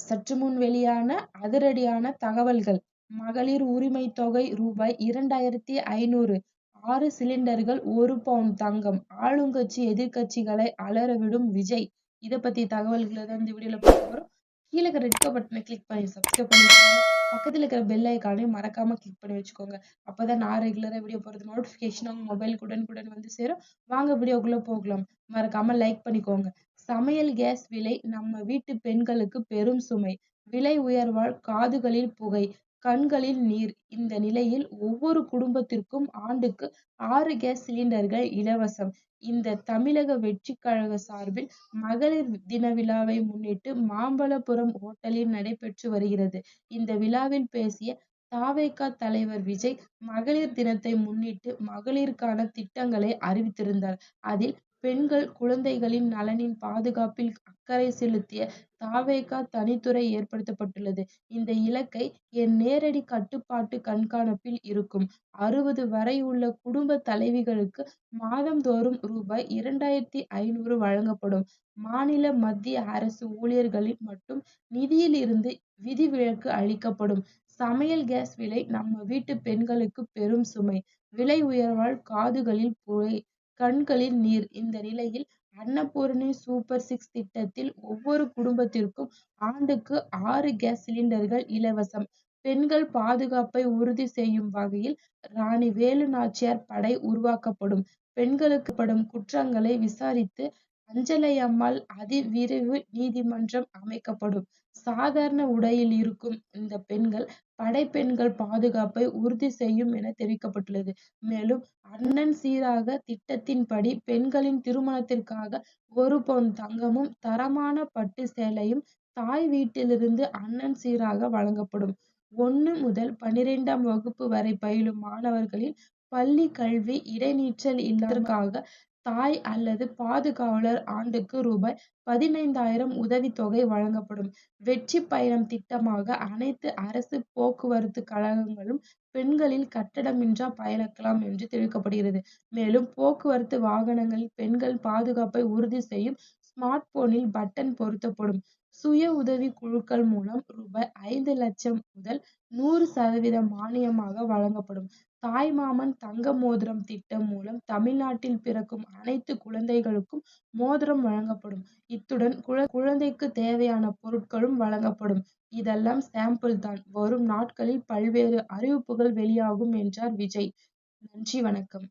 சற்று முன் வெளியான அதிரடியான தகவல்கள். மகளிர் உரிமை தொகை ரூபாய் 2500, 6 சிலிண்டர்கள், 1 பவுன் தங்கம். ஆளுங்கட்சி எதிர்க்கட்சிகளை அலறவிடும் விஜய். இதை பத்தி தகவல்களை தான் இந்த வீடியோல பார்க்க போறோம். கீழே இருக்கிற ரெட் பட்டனை கிளிக் பண்ணி சப்ஸ்கிரைப் பண்ணி வச்சுக்கோங்க. பக்கத்துல இருக்கிற பெல் ஐக்கானையும் மறக்காம கிளிக் பண்ணி வச்சுக்கோங்க. அப்பதான் நான் ரெகுலரா வீடியோ போறது நோட்டிபிகேஷன் உங்க மொபைலுக்கு உடனுக்குடன் வந்து சேரும். வாங்க வீடியோக்குள்ள போகலாம். மறக்காம லைக் பண்ணிக்கோங்க. சமையல் கேஸ் விலை நம்ம வீட்டு பெண்களுக்கு பெரும் சுமை. விலை உயர்வால் காதுகளில் புகை, கண்களில் நீர். இந்த நிலையில் ஒவ்வொரு குடும்பத்திற்கும் ஆண்டுக்கு 6 கேஸ் சிலிண்டர்கள் இலவசம். இந்த தமிழக வெற்றிக் கழக சார்பில் மகளிர் தின விழாவை முன்னிட்டு மாம்பழப்புரம் ஹோட்டலில் நடைபெற்று வருகிறது. இந்த விழாவில் பேசிய தவேக தலைவர் விஜய், மகளிர் தினத்தை முன்னிட்டு மகளிருக்கான திட்டங்களை அறிவித்திருந்தார். அதில் பெண்கள், குழந்தைகளின் நலனின் பாதுகாப்பில் அக்கறை செலுத்திய தவேக தனித்துறை ஏற்படுத்தப்பட்டுள்ளது. இந்த இலக்கை என் நேரடி கட்டுப்பாட்டு கண்காணிப்பில் இருக்கும். 60 வரை உள்ள குடும்ப தலைவிகளுக்கு மாதந்தோறும் ரூபாய் 2500 வழங்கப்படும். மாநில, மத்திய அரசு ஊழியர்களில் மட்டும் நிதியில் இருந்து விதிவிலக்கு அளிக்கப்படும். சமையல் கேஸ் விலை நம்ம வீட்டு பெண்களுக்கு பெரும் சுமை. விலை உயர்வால் காதுகளில் புகை, கண்களில் நீர். இந்த நிலையில் அன்னபூரணி சூப்பர் 6 திட்டத்தில் ஒவ்வொரு குடும்பத்திற்கும் ஆண்டுக்கு 6 கேஸ் சிலிண்டர்கள் இலவசம். பெண்கள் பாதுகாப்பை உறுதி செய்யும் வகையில் ராணி வேலு நாச்சியார் படை உருவாக்கப்படும். பெண்களுக்கு படும் குற்றங்களை விசாரித்து அஞ்சலையம்மாள் அதிவிரைவு நீதிமன்றம் அமைக்கப்படும். சாதாரண உடையில் இருக்கும் இந்த பெண்கள் படைப்பெண்கள் பாதுகாப்பை உறுதி செய்யும் என தெரிவிக்கப்பட்டுள்ளது. மேலும் அண்ணன் சீராக திட்டத்தின்படி பெண்களின் திருமணத்திற்காக 1 பவுன் தங்கமும், தரமான பட்டு சேலையும் தாய் வீட்டிலிருந்து அண்ணன் சீராக வழங்கப்படும். 1 முதல் 12ஆம் வகுப்பு வரை பயிலும் மாணவர்களின் பள்ளி கல்வி இடைநிற்றல் இல்லாததற்காக தாய் அல்லது பாதுகாவலர் ஆண்டுக்கு ரூபாய் 15,000 உதவித்தொகை வழங்கப்படும். வெற்றி பயணம் திட்டமாக அனைத்து அரசு போக்குவரத்து கழகங்களும் பெண்களில் கட்டணமின்றா பயணிக்கலாம் என்று தெரிவிக்கப்படுகிறது. மேலும் போக்குவரத்து வாகனங்களில் பெண்கள் பாதுகாப்பை உறுதி செய்யும் ஸ்மார்ட் போனில் பட்டன் பொருத்தப்படும். சுய உதவி குழுக்கள் மூலம் ரூபாய் 5 லட்சம் முதல் 100% மானியமாக வழங்கப்படும். தாய்மாமன் தங்க மோதிரம் திட்டம் மூலம் தமிழ்நாட்டில் பிறக்கும் அனைத்து குழந்தைகளுக்கும் மோதிரம் வழங்கப்படும். இத்துடன் குழந்தைக்கு தேவையான பொருட்களும் வழங்கப்படும். இதெல்லாம் சாம்பிள் தான். வரும் நாட்களில் பல்வேறு அறிவிப்புகள் வெளியாகும் என்றார் விஜய். நன்றி, வணக்கம்.